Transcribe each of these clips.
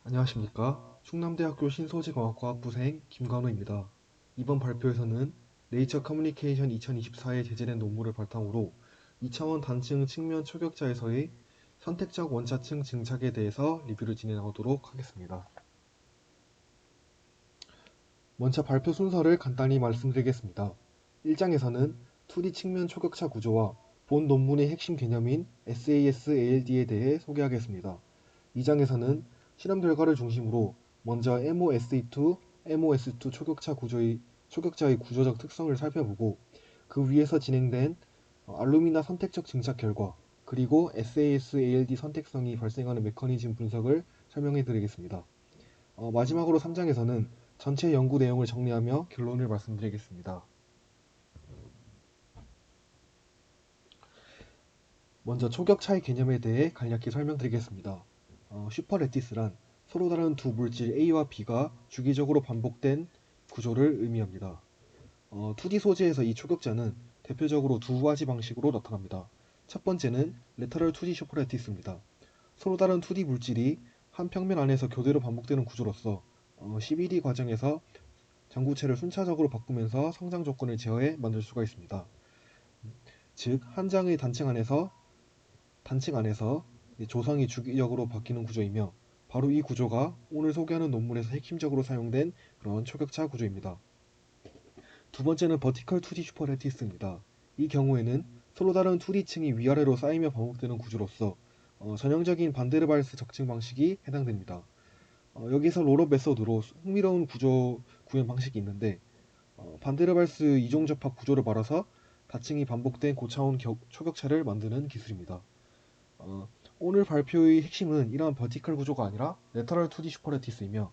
안녕하십니까. 충남대학교 신소재과학과학부생 김관우입니다. 이번 발표에서는 네이처 커뮤니케이션 2024에 제재된 논문을 바탕으로 2차원 단층 측면 초격자에서의 선택적 원자층 증착에 대해서 리뷰를 진행하도록 하겠습니다. 먼저 발표 순서를 간단히 말씀드리겠습니다. 1장에서는 2D 측면 초격차 구조와 본 논문의 핵심 개념인 SAS-ALD에 대해 소개하겠습니다. 2장에서는 실험 결과를 중심으로 먼저 MOSE2, MOS2 초격자의 구조적 특성을 살펴보고 그 위에서 진행된 알루미나 선택적 증착 결과 그리고 SAS-ALD 선택성이 발생하는 메커니즘 분석을 설명해 드리겠습니다. 마지막으로 3장에서는 전체 연구 내용을 정리하며 결론을 말씀드리겠습니다. 먼저 초격차의 개념에 대해 간략히 설명드리겠습니다. 슈퍼레티스란 서로 다른 두 물질 A와 B가 주기적으로 반복된 구조를 의미합니다. 2D 소재에서 이 초격자는 대표적으로 두 가지 방식으로 나타납니다. 첫 번째는 레터럴 2D 슈퍼레티스입니다. 서로 다른 2D 물질이 한 평면 안에서 교대로 반복되는 구조로서 12D 과정에서 전구체를 순차적으로 바꾸면서 성장 조건을 제어해 만들 수가 있습니다. 즉, 한 장의 단층 안에서 조성이 주기적으로 바뀌는 구조이며 바로 이 구조가 오늘 소개하는 논문에서 핵심적으로 사용된 그런 초격차 구조입니다. 두 번째는 버티컬 2D 슈퍼레티스입니다. 이 경우에는 서로 다른 2D층이 위아래로 쌓이며 반복되는 구조로서 전형적인 반데르발스 적층 방식이 해당됩니다. 여기서 롤업 메서드로 흥미로운 구조 구현 방식이 있는데 반데르발스 이종 접합 구조를 말아서 다층이 반복된 고차원 초격차를 만드는 기술입니다. 어, 오늘 발표의 핵심은 이러한 버티컬 구조가 아니라 레터럴 2D 슈퍼레티스이며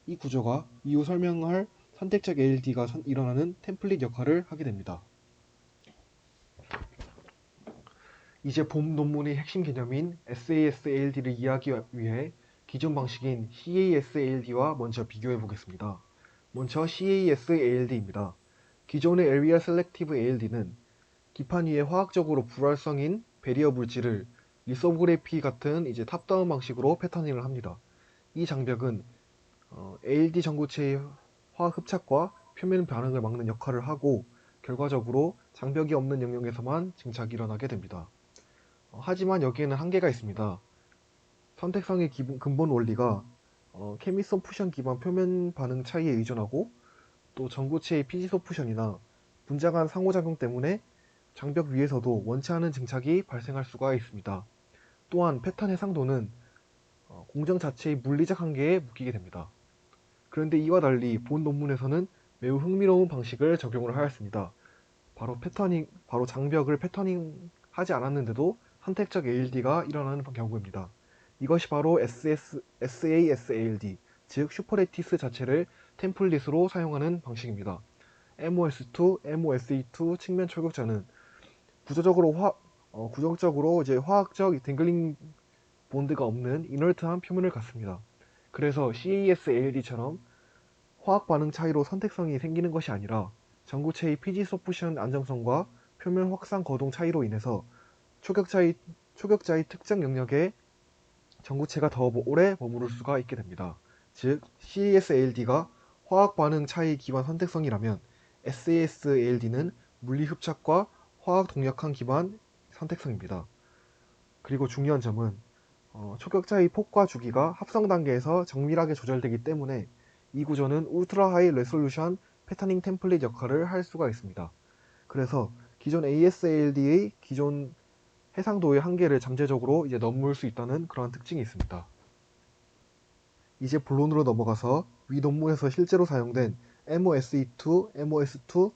이 구조가 이후 설명할 선택적 ALD가 일어나는 템플릿 역할을 하게 됩니다. 이제 본 논문의 핵심 개념인 SAS-ALD를 이해하기 위해 기존 방식인 CAS-ALD와 먼저 비교해 보겠습니다. 먼저 CAS-ALD입니다. 기존의 Area Selective ALD는 기판 위에 화학적으로 불활성인 배리어 물질을 리소그래피 같은 탑다운 방식으로 패터닝을 합니다. 이 장벽은 ALD 전구체의 화학 흡착과 표면 반응을 막는 역할을 하고 결과적으로 장벽이 없는 영역에서만 증착이 일어나게 됩니다. 하지만 여기에는 한계가 있습니다. 선택성의 근본 원리가 케미소프션 기반 표면 반응 차이에 의존하고 또 전구체의 피지소프션이나 분자간 상호작용 때문에 장벽 위에서도 원치 않은 증착이 발생할 수가 있습니다. 또한 패턴 해상도는 공정 자체의 물리적 한계에 묶이게 됩니다. 그런데 이와 달리 본 논문에서는 매우 흥미로운 방식을 적용을 하였습니다. 바로 장벽을 패터닝 하지 않았는데도 선택적 ALD가 일어나는 경우입니다. 이것이 바로 SAS-ALD, 즉 슈퍼레티스 자체를 템플릿으로 사용하는 방식입니다. MOS2, MOSE2 측면 초격자는 구조적으로 화학적 댕글링 본드가 없는 이너트한 표면을 갖습니다. 그래서 CAS-ALD처럼 화학 반응 차이로 선택성이 생기는 것이 아니라 전구체의 피지소프션 안정성과 표면 확산 거동 차이로 인해서 초격자의, 초격자의 특정 영역에 전구체가 더 오래 머무를 수가 있게 됩니다. 즉, CAS-ALD가 화학 반응 차이 기반 선택성이라면 SAS-ALD는 물리 흡착과 화학 동력한 기반 선택성입니다. 그리고 중요한 점은 초격자의 폭과 주기가 합성 단계에서 정밀하게 조절되기 때문에 이 구조는 울트라 하이 레솔루션 패터닝 템플릿 역할을 할 수가 있습니다. 그래서 기존 ASALD의 기존 해상도의 한계를 잠재적으로 넘을 수 있다는 그런 특징이 있습니다. 이제 본론으로 넘어가서 위 논문에서 실제로 사용된 MOSE2, MOS2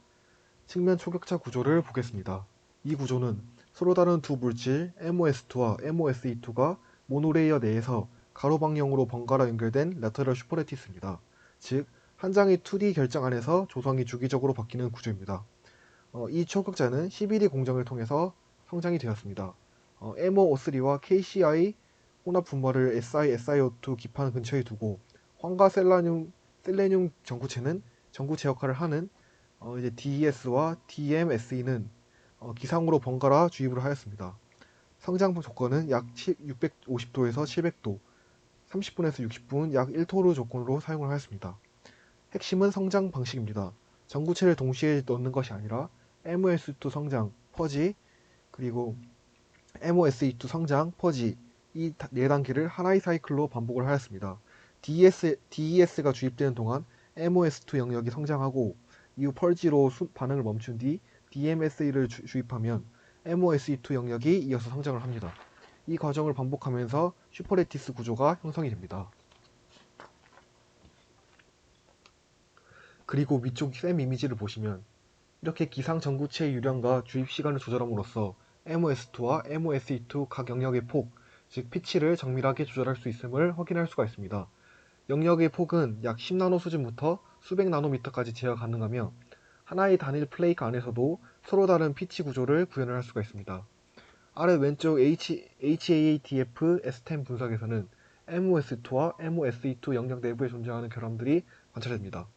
측면 초격차 구조를 보겠습니다. 이 구조는 서로 다른 두 물질 MOS2와 MOSE2가 모노레이어 내에서 가로 방향으로 번갈아 연결된 레터럴 슈퍼레티스입니다. 즉, 한 장의 2D 결정 안에서 조성이 주기적으로 바뀌는 구조입니다. 이 초격자는 11위 공정을 통해서 성장이 되었습니다. MOO3와 KCI 혼합 분말을 SiO2 기판 근처에 두고 황과 셀레늄 전구체는 전구체 역할을 하는 DES와 DMSE는 기상으로 번갈아 주입을 하였습니다. 성장 조건은 약 650도에서 700도, 30분에서 60분 약 1토르 조건으로 사용을 하였습니다. 핵심은 성장 방식입니다. 전구체를 동시에 넣는 것이 아니라 MOS2 성장, 퍼지, 그리고 MOSE2 성장, 퍼지 이 4단계를 하나의 사이클로 반복을 하였습니다. DES가 주입되는 동안 MOS2 영역이 성장하고 이후 펄지로 반응을 멈춘 뒤 DMSA를 주입하면 MOSE2 영역이 이어서 성장을 합니다. 이 과정을 반복하면서 슈퍼레티스 구조가 형성이 됩니다. 그리고 위쪽 샘 이미지를 보시면 이렇게 기상 전구체의 유량과 주입 시간을 조절함으로써 MOS2와 MOSE2 각 영역의 폭, 즉 피치를 정밀하게 조절할 수 있음을 확인할 수가 있습니다. 영역의 폭은 약 10나노 수준부터 수백 나노미터까지 제어가 가능하며 하나의 단일 플레이크 안에서도 서로 다른 피치 구조를 구현을 할 수가 있습니다. 아래 왼쪽 HAATF S10 분석에서는 MOS2와 MOSE2 영역 내부에 존재하는 결함들이 관찰됩니다.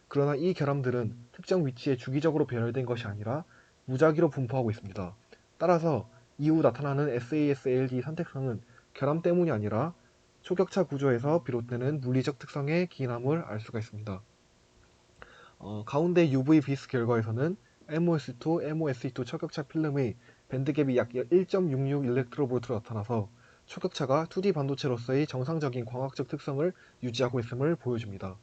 그러나 이 결함들은 특정 위치에 주기적으로 배열된 것이 아니라 무작위로 분포하고 있습니다. 따라서 이후 나타나는 SAS-ALD 선택성은 결함 때문이 아니라 초격차 구조에서 비롯되는 물리적 특성에 기인함을 알 수가 있습니다. 가운데 UV 비스 결과에서는 MOS2, MOSE2 초격차 필름의 밴드갭이 약 1.66 일렉트로볼트로 나타나서 초격차가 2D 반도체로서의 정상적인 광학적 특성을 유지하고 있음을 보여줍니다.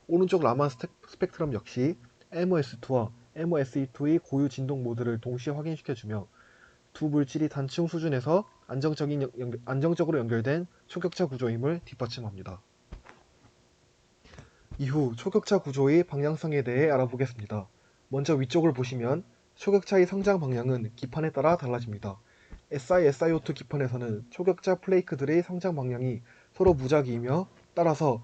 오른쪽 라만 스펙트럼 역시 MOS2와 MOSE2의 고유 진동 모드를 동시에 확인시켜주며 두 물질이 단층 수준에서 안정적으로 연결된 초격차 구조임을 뒷받침합니다. 이후 초격차 구조의 방향성에 대해 알아보겠습니다. 먼저 위쪽을 보시면 초격차의 성장 방향은 기판에 따라 달라집니다. SiO2 기판에서는 초격차 플레이크들의 성장 방향이 서로 무작위이며 따라서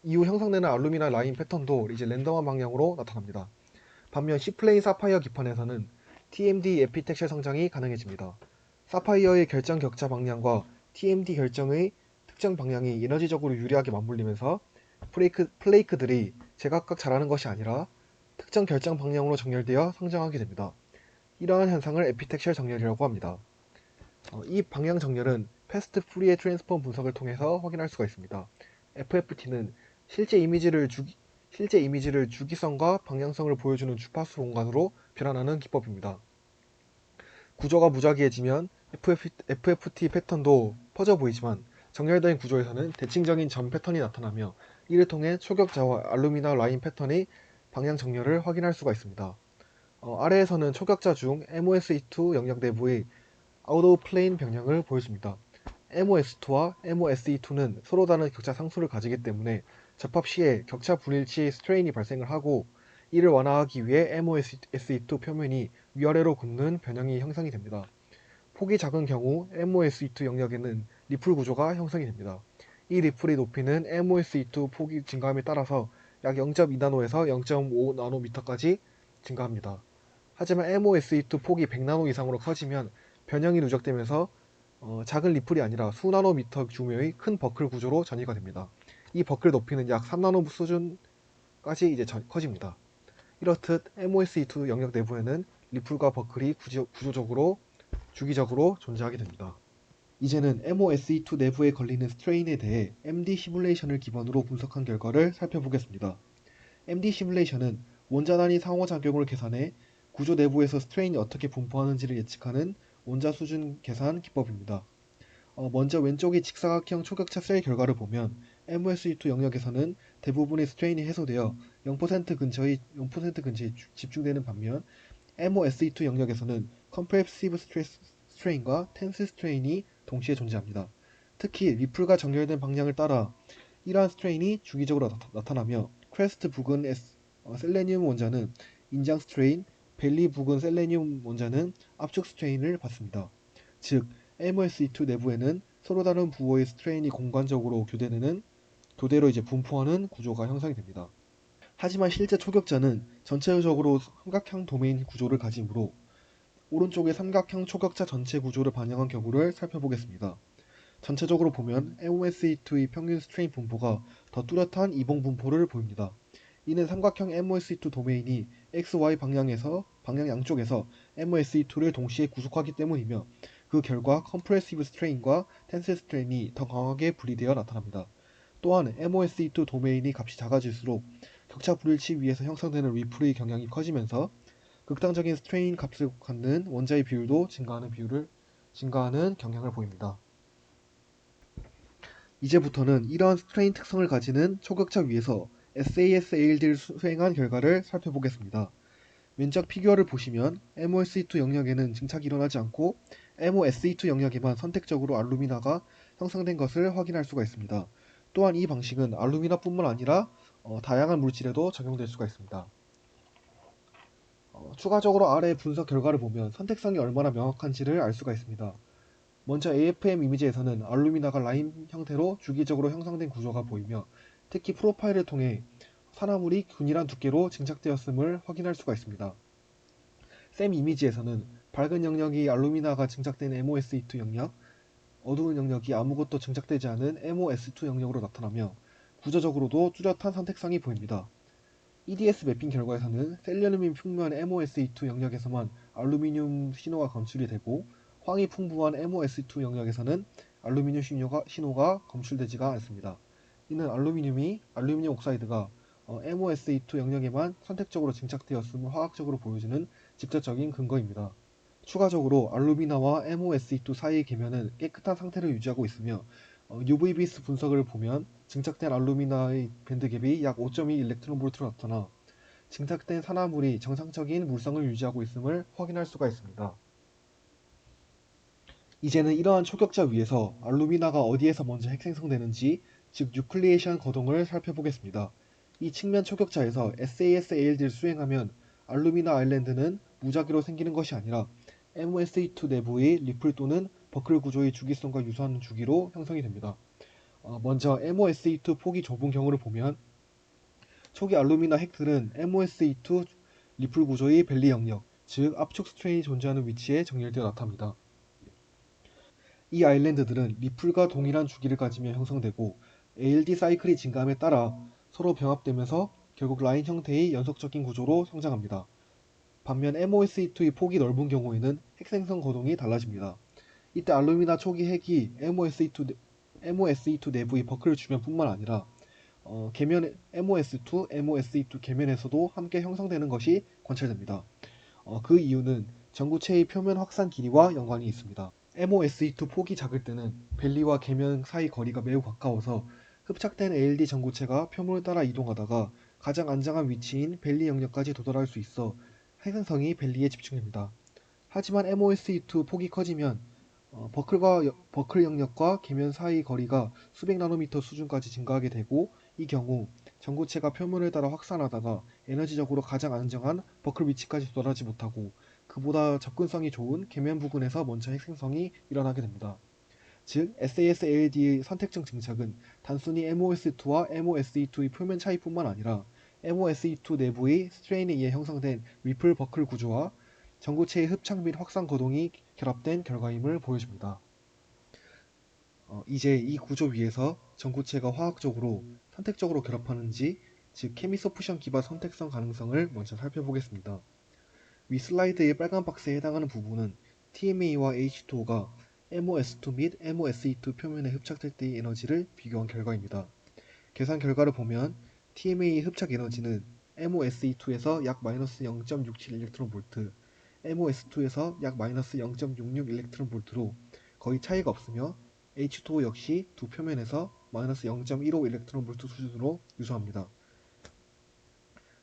이후 형성되는 알루미나 라인 패턴도 이제 랜덤한 방향으로 나타납니다. 반면 C플레인 사파이어 기판에서는 TMD 에피텍셜 성장이 가능해집니다. 사파이어의 결정 격차 방향과 TMD 결정의 특정 방향이 에너지적으로 유리하게 맞물리면서 플레이크들이 제각각 자라는 것이 아니라 특정 결정 방향으로 정렬되어 성장하게 됩니다. 이러한 현상을 에피텍셜 정렬이라고 합니다. 이 방향 정렬은 패스트 푸리에 트랜스폼 분석을 통해서 확인할 수가 있습니다. FFT는 실제 이미지를 주기성과 방향성을 보여주는 주파수 공간으로 변환하는 기법입니다. 구조가 무작위해지면 FFT 패턴도 퍼져 보이지만 정렬된 구조에서는 대칭적인 점 패턴이 나타나며 이를 통해 초격자와 알루미나 라인 패턴의 방향 정렬을 확인할 수가 있습니다. 아래에서는 초격자 중 MOSE2 영역 내부의 아웃 오브 플레인 변형을 보여줍니다. MOS2와 MOSE2는 서로 다른 격차 상수를 가지기 때문에 접합 시에 격차 불일치 스트레인이 발생을 하고 이를 완화하기 위해 MOSE2 표면이 위아래로 굽는 변형이 형성이 됩니다. 폭이 작은 경우 MOSE2 영역에는 리플 구조가 형성이 됩니다. 이 리플의 높이는 MOSE2 폭이 증가함에 따라서 약 0.2나노에서 0.5나노미터까지 증가합니다. 하지만 MOSE2 폭이 100나노 이상으로 커지면 변형이 누적되면서 작은 리플이 아니라 수나노미터 규모의 큰 버클 구조로 전이가 됩니다. 이 버클 높이는 약 3나노 수준까지 이제 커집니다. 이렇듯 MOSE2 영역 내부에는 리플과 버클이 주기적으로 존재하게 됩니다. 이제는 MOSE2 내부에 걸리는 스트레인에 대해 MD 시뮬레이션을 기반으로 분석한 결과를 살펴보겠습니다. MD 시뮬레이션은 원자 단위 상호작용을 계산해 구조 내부에서 스트레인이 어떻게 분포하는지를 예측하는 원자 수준 계산 기법입니다. 먼저 왼쪽의 직사각형 초격차 셀 결과를 보면 MOSE2 영역에서는 대부분의 스트레인이 해소되어 0% 근처에 집중되는 반면 MOSE2 영역에서는 컴프레시브 스트레인과 텐스 스트레인이 동시에 존재합니다. 특히 리플과 정렬된 방향을 따라 이러한 스트레인이 주기적으로 나타나며 크레스트 부근 셀레늄 원자는 인장 스트레인, 벨리 부근 셀레늄 원자는 압축 스트레인을 받습니다. 즉, MOSE2 내부에는 서로 다른 부호의 스트레인이 공간적으로 교대로 분포하는 구조가 형성이 됩니다. 하지만 실제 초격자는 전체적으로 삼각형 도메인 구조를 가지므로 오른쪽의 삼각형 초격자 전체 구조를 반영한 경우를 살펴보겠습니다. 전체적으로 보면 MOSE2의 평균 스트레인 분포가 더 뚜렷한 이봉 분포를 보입니다. 이는 삼각형 MOSE2 도메인이 XY 방향 양쪽에서 MOSE2를 동시에 구속하기 때문이며 그 결과 컴프레시브 스트레인과 텐실 스트레인이 더 강하게 분리되어 나타납니다. 또한 MOSE2 도메인이 값이 작아질수록 격차 불일치 위에서 형성되는 리플의 경향이 커지면서 극단적인 스트레인 값을 갖는 원자의 비율도 증가하는 경향을 보입니다. 이제부터는 이러한 스트레인 특성을 가지는 초격차 위에서 SASALD를 수행한 결과를 살펴보겠습니다. 면적 피규어를 보시면 MOSE2 영역에는 증착이 일어나지 않고 MOSE2 영역에만 선택적으로 알루미나가 형성된 것을 확인할 수가 있습니다. 또한 이 방식은 알루미나뿐만 아니라 다양한 물질에도 적용될 수가 있습니다. 추가적으로 아래 분석 결과를 보면 선택성이 얼마나 명확한지를 알 수가 있습니다. 먼저 AFM 이미지에서는 알루미나가 라인 형태로 주기적으로 형성된 구조가 보이며 특히 프로파일을 통해 산화물이 균일한 두께로 증착되었음을 확인할 수가 있습니다. 샘 이미지에서는 밝은 영역이 알루미나가 증착된 MOSE2 영역, 어두운 영역이 아무것도 증착되지 않은 MOS2 영역으로 나타나며 구조적으로도 뚜렷한 선택성이 보입니다. EDS 매핑 결과에서는 셀레늄이 풍부한 MOSE2 영역에서만 알루미늄 신호가 검출이 되고 황이 풍부한 MOS2 영역에서는 알루미늄 신호가 검출되지가 않습니다. 이는 알루미늄 옥사이드가 MOSE2 영역에만 선택적으로 증착되었음을 화학적으로 보여주는 직접적인 근거입니다. 추가적으로 알루미나와 MOSE2 사이의 계면은 깨끗한 상태를 유지하고 있으며 UV비스 분석을 보면 증착된 알루미나의 밴드갭이 약 5.2 일렉트론볼트로 나타나 증착된 산화물이 정상적인 물성을 유지하고 있음을 확인할 수가 있습니다. 이제는 이러한 초격자 위에서 알루미나가 어디에서 먼저 핵생성되는지, 즉 뉴클리에이션 거동을 살펴보겠습니다. 이 측면 초격자에서 SASALD를 수행하면 알루미나 아일랜드는 무작위로 생기는 것이 아니라 MOSE2 내부의 리플 또는 버클 구조의 주기성과 유사한 주기로 형성이 됩니다. 먼저 MOSE2 폭이 좁은 경우를 보면 초기 알루미나 핵들은 MOSE2 리플 구조의 벨리 영역, 즉 압축 스트레인이 존재하는 위치에 정렬되어 나타납니다. 이 아일랜드들은 리플과 동일한 주기를 가지며 형성되고 ALD 사이클이 증가함에 따라 서로 병합되면서 결국 라인 형태의 연속적인 구조로 성장합니다. 반면 MOSE2의 폭이 넓은 경우에는 핵생성 거동이 달라집니다. 이때 알루미나 초기 핵이 MOSE2 내부의 버클을 주변 뿐만 아니라 계면 MOS2, MOSE2 계면에서도 함께 형성되는 것이 관찰됩니다. 그 이유는 전구체의 표면 확산 길이와 연관이 있습니다. MOSE2 폭이 작을 때는 벨리와 계면 사이 거리가 매우 가까워서 흡착된 ALD 전구체가 표면을 따라 이동하다가 가장 안정한 위치인 벨리 영역까지 도달할 수 있어 핵생성이 벨리에 집중됩니다. 하지만 MOSE2 폭이 커지면 버클 영역과 계면 사이 거리가 수백 나노미터 수준까지 증가하게 되고 이 경우 전구체가 표면을 따라 확산하다가 에너지적으로 가장 안정한 버클 위치까지 도달하지 못하고 그보다 접근성이 좋은 계면 부근에서 먼저 핵생성이 일어나게 됩니다. 즉 SASALD의 선택적 증착은 단순히 MOS2와 MOSE2의 표면 차이뿐만 아니라 MOSE2 내부의 스트레인에 의해 형성된 리플 버클 구조와 전구체의 흡착 및 확산 거동이 결합된 결과임을 보여줍니다. 이제 이 구조 위에서 전구체가 화학적으로 선택적으로 결합하는지, 즉 케미소프션 기반 선택성 가능성을 먼저 살펴보겠습니다. 위 슬라이드의 빨간 박스에 해당하는 부분은 TMA와 H2O가 MOS2 및 MOSE2 표면에 흡착될 때의 에너지를 비교한 결과입니다. 계산 결과를 보면 TMA의 흡착 에너지는 MOSE2에서 약 마이너스 0.67 일렉트론볼트, MOS2에서 약 마이너스 0.66 일렉트론볼트로 거의 차이가 없으며 H2O 역시 두 표면에서 마이너스 0.15 일렉트론볼트 수준으로 유사합니다.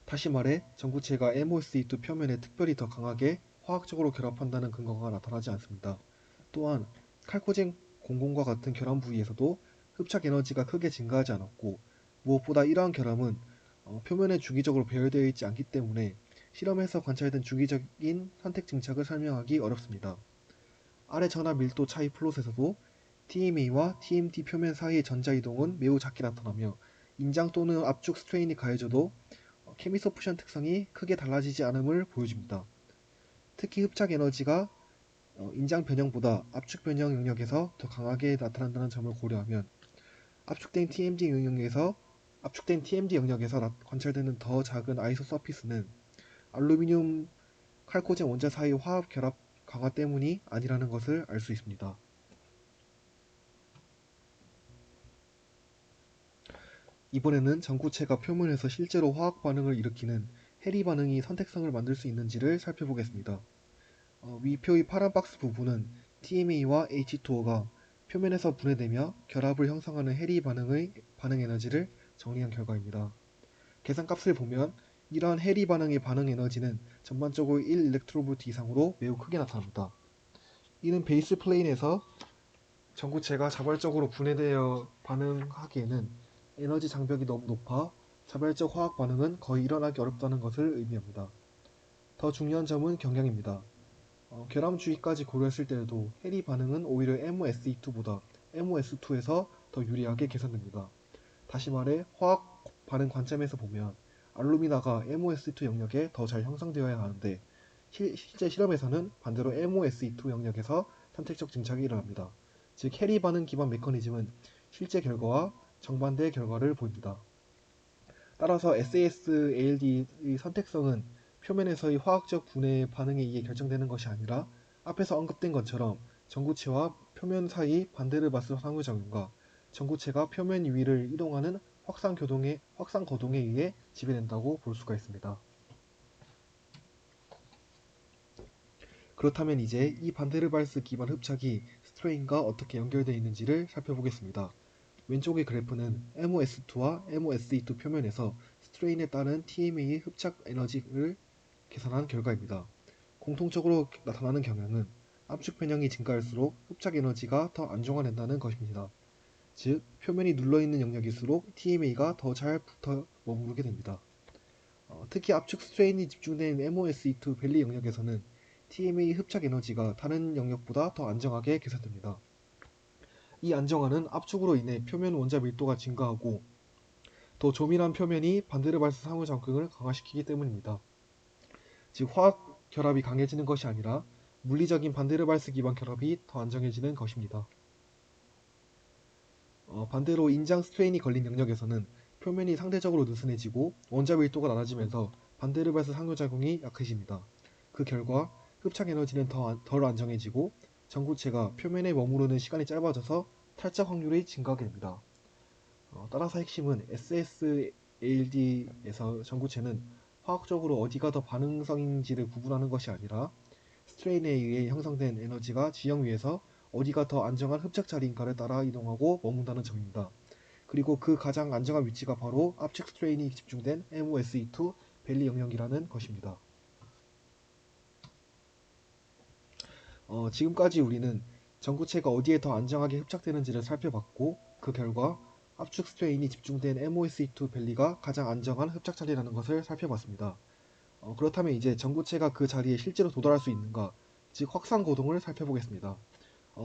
다시 말해 전구체가 MOSE2 표면에 특별히 더 강하게 화학적으로 결합한다는 근거가 나타나지 않습니다. 또한 칼코젠 00과 같은 결합 부위에서도 흡착 에너지가 크게 증가하지 않았고 무엇보다 이러한 결합은 표면에 주기적으로 배열되어 있지 않기 때문에 실험에서 관찰된 주기적인 선택 증착을 설명하기 어렵습니다. 아래 전하 밀도 차이 플롯에서도 TMA와 TMT 표면 사이의 전자 이동은 매우 작게 나타나며 인장 또는 압축 스트레인이 가해져도 케미소프션 특성이 크게 달라지지 않음을 보여줍니다. 특히 흡착 에너지가 인장 변형보다 압축 변형 영역에서 더 강하게 나타난다는 점을 고려하면 압축된 TMD 영역에서 관찰되는 더 작은 아이소 서피스는 알루미늄 칼코젠 원자 사이 화학 결합 강화 때문이 아니라는 것을 알 수 있습니다. 이번에는 전구체가 표면에서 실제로 화학 반응을 일으키는 해리 반응이 선택성을 만들 수 있는지를 살펴보겠습니다. 위 표의 파란 박스 부분은 TMA와 H2O가 표면에서 분해되며 결합을 형성하는 해리 반응의 반응 에너지를 정리한 결과입니다. 계산값을 보면 이러한 해리 반응의 반응 에너지는 전반적으로 1일렉트론볼트 이상으로 매우 크게 나타납니다. 이는 베이스 플레인에서 전구체가 자발적으로 분해되어 반응하기에는 에너지 장벽이 너무 높아 자발적 화학 반응은 거의 일어나기 어렵다는 것을 의미합니다. 더 중요한 점은 경량입니다. 결함 주의까지 고려했을 때에도 해리 반응은 오히려 MOSE2보다 MOS2에서 더 유리하게 개선됩니다. 다시 말해 화학 반응 관점에서 보면 알루미나가 MOS2 영역에 더 잘 형성되어야 하는데 실제 실험에서는 반대로 MOSE2 영역에서 선택적 증착이 일어납니다. 즉 해리 반응 기반 메커니즘은 실제 결과와 정반대의 결과를 보입니다. 따라서 SASALD의 선택성은 표면에서의 화학적 분해 반응에 의해 결정되는 것이 아니라 앞에서 언급된 것처럼 전구체와 표면 사이 반대를 맞설 상호작용과 전구체가 표면 위를 이동하는 확산 거동에 의해 지배된다고 볼 수가 있습니다. 그렇다면 이제 이 반데르발스 기반 흡착이 스트레인과 어떻게 연결되어 있는지를 살펴보겠습니다. 왼쪽의 그래프는 MOS2와 MOSE2 표면에서 스트레인에 따른 TMA의 흡착 에너지를 계산한 결과입니다. 공통적으로 나타나는 경향은 압축 변형이 증가할수록 흡착 에너지가 더 안정화된다는 것입니다. 즉, 표면이 눌러있는 영역일수록 TMA가 더 잘 붙어 머무르게 됩니다. 특히 압축 스트레인이 집중된 MOSE2 밸리 영역에서는 TMA 흡착 에너지가 다른 영역보다 더 안정하게 개선됩니다. 이 안정화는 압축으로 인해 표면 원자 밀도가 증가하고 더 조밀한 표면이 반데르발스 상호작용을 강화시키기 때문입니다. 즉 화학 결합이 강해지는 것이 아니라 물리적인 반데르발스 기반 결합이 더 안정해지는 것입니다. 반대로 인장 스트레인이 걸린 영역에서는 표면이 상대적으로 느슨해지고 원자 밀도가 낮아지면서 반데르발스 상호작용이 약해집니다. 그 결과 흡착 에너지는 덜 안정해지고 전구체가 표면에 머무르는 시간이 짧아져서 탈착 확률이 증가하게 됩니다. 따라서 핵심은 SSALD에서 전구체는 화학적으로 어디가 더 반응성인지를 구분하는 것이 아니라 스트레인에 의해 형성된 에너지가 지형 위에서 어디가 더 안정한 흡착 자리인가를 따라 이동하고 머문다는 점입니다. 그리고 그 가장 안정한 위치가 바로 압축 스트레인이 집중된 MOSE2 밸리 영역이라는 것입니다. 지금까지 우리는 전구체가 어디에 더 안정하게 흡착되는지를 살펴봤고 그 결과 압축 스트레인이 집중된 MOSE2 밸리가 가장 안정한 흡착 자리라는 것을 살펴봤습니다. 그렇다면 이제 전구체가 그 자리에 실제로 도달할 수 있는가, 즉 확산 고동을 살펴보겠습니다.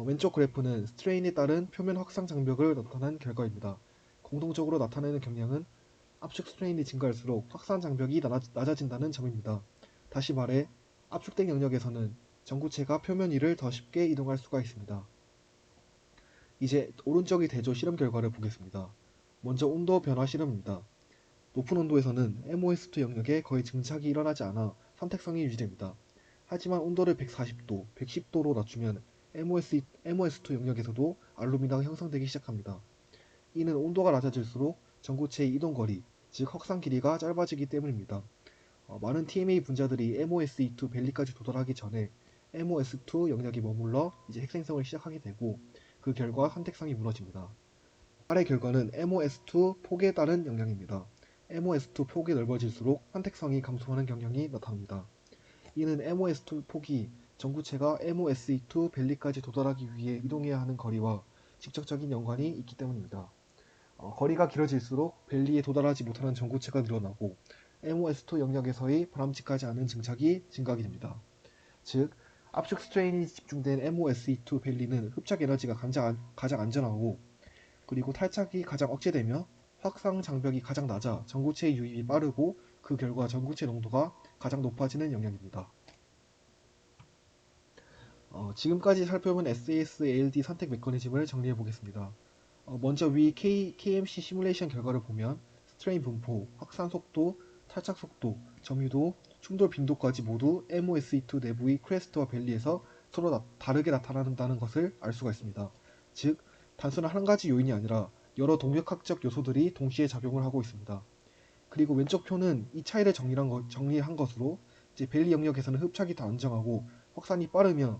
왼쪽 그래프는 스트레인에 따른 표면 확산 장벽을 나타낸 결과입니다. 공통적으로 나타내는 경향은 압축 스트레인이 증가할수록 확산 장벽이 낮아진다는 점입니다. 다시 말해 압축된 영역에서는 전구체가 표면 위를 더 쉽게 이동할 수가 있습니다. 이제 오른쪽의 대조 실험 결과를 보겠습니다. 먼저 온도 변화 실험입니다. 높은 온도에서는 MOS2 영역에 거의 증착이 일어나지 않아 선택성이 유지됩니다. 하지만 온도를 140도, 110도로 낮추면 MOS2 영역에서도 알루미나가 형성되기 시작합니다. 이는 온도가 낮아질수록 전구체의 이동거리, 즉 확산 길이가 짧아지기 때문입니다. 많은 TMA 분자들이 MOSE2 밸리까지 도달하기 전에 MOS2 영역에 머물러 이제 핵생성을 시작하게 되고 그 결과 선택성이 무너집니다. 아래 결과는 MOS2 폭에 따른 영향입니다. MOS2 폭이 넓어질수록 선택성이 감소하는 경향이 나타납니다. 이는 MOS2 폭이 전구체가 MOSE2 밸리까지 도달하기 위해 이동해야 하는 거리와 직접적인 연관이 있기 때문입니다. 거리가 길어질수록 밸리에 도달하지 못하는 전구체가 늘어나고 MOS2 영역에서의 바람직하지 않은 증착이 증가하게 됩니다. 즉, 압축 스트레인이 집중된 MOSE2 밸리는 흡착 에너지가 가장 안전하고 그리고 탈착이 가장 억제되며 확산 장벽이 가장 낮아 전구체의 유입이 빠르고 그 결과 전구체 농도가 가장 높아지는 영역입니다. 지금까지 살펴본 SAS-ALD 선택 메커니즘을 정리해 보겠습니다. 먼저 위 KMC 시뮬레이션 결과를 보면 스트레인 분포, 확산 속도, 탈착 속도, 점유도, 충돌 빈도까지 모두 MOSE2 내부의 크레스트와 밸리에서 서로 다르게 나타난다는 것을 알 수가 있습니다. 즉, 단순한 한 가지 요인이 아니라 여러 동력학적 요소들이 동시에 작용을 하고 있습니다. 그리고 왼쪽 표는 이 차이를 정리한 것으로 이제 벨리 영역에서는 흡착이 더 안정하고 확산이 빠르며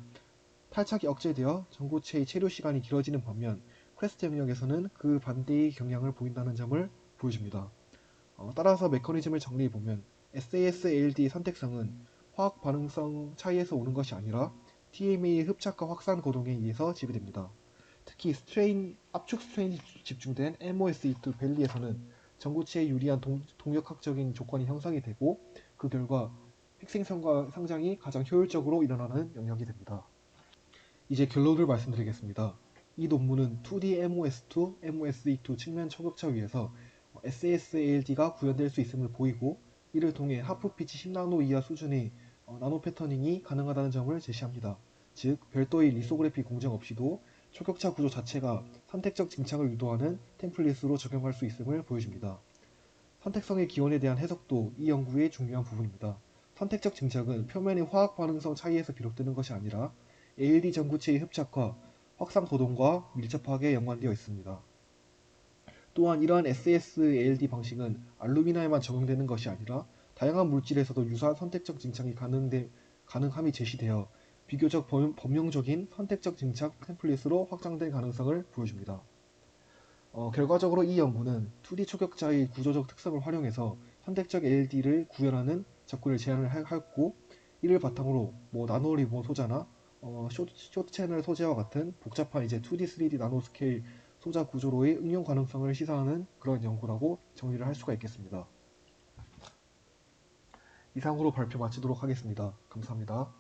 탈착이 억제되어 전구체의 체류 시간이 길어지는 반면 크레스트 영역에서는 그 반대의 경향을 보인다는 점을 보여줍니다. 따라서 메커니즘을 정리해보면 SAS-ALD 선택성은 화학 반응성 차이에서 오는 것이 아니라 TMA의 흡착과 확산 고동에 의해서 지배됩니다. 특히 압축 스트레인이 집중된 MOSE2 밸리에서는 전구체에 유리한 동력학적인 조건이 형성이 되고 그 결과 핵생성과 성장이 가장 효율적으로 일어나는 영역이 됩니다. 이제 결론을 말씀드리겠습니다. 이 논문은 2D MOS2, MOSE2 측면 초격차 위에서 SASALD가 구현될 수 있음을 보이고 이를 통해 하프 피치 10나노 이하 수준의 나노 패터닝이 가능하다는 점을 제시합니다. 즉, 별도의 리소그래피 공정 없이도 초격차 구조 자체가 선택적 증착을 유도하는 템플릿으로 적용할 수 있음을 보여줍니다. 선택성의 기원에 대한 해석도 이 연구의 중요한 부분입니다. 선택적 증착은 표면의 화학 반응성 차이에서 비롯되는 것이 아니라 ALD 전구체의 흡착과 확산 고동과 밀접하게 연관되어 있습니다. 또한 이러한 SAS-ALD 방식은 알루미나에만 적용되는 것이 아니라 다양한 물질에서도 유사한 선택적 증착이 가능함이 제시되어 비교적 범용적인 선택적 증착 템플릿으로 확장될 가능성을 보여줍니다. 결과적으로 이 연구는 2D 초격자의 구조적 특성을 활용해서 선택적 LED를 구현하는 접근을 제안했고 이를 바탕으로 나노 리본 소자나 쇼트 채널 소재와 같은 복잡한 이제 2D, 3D 나노 스케일 소자 구조로의 응용 가능성을 시사하는 그런 연구라고 정리를 할 수가 있겠습니다. 이상으로 발표 마치도록 하겠습니다. 감사합니다.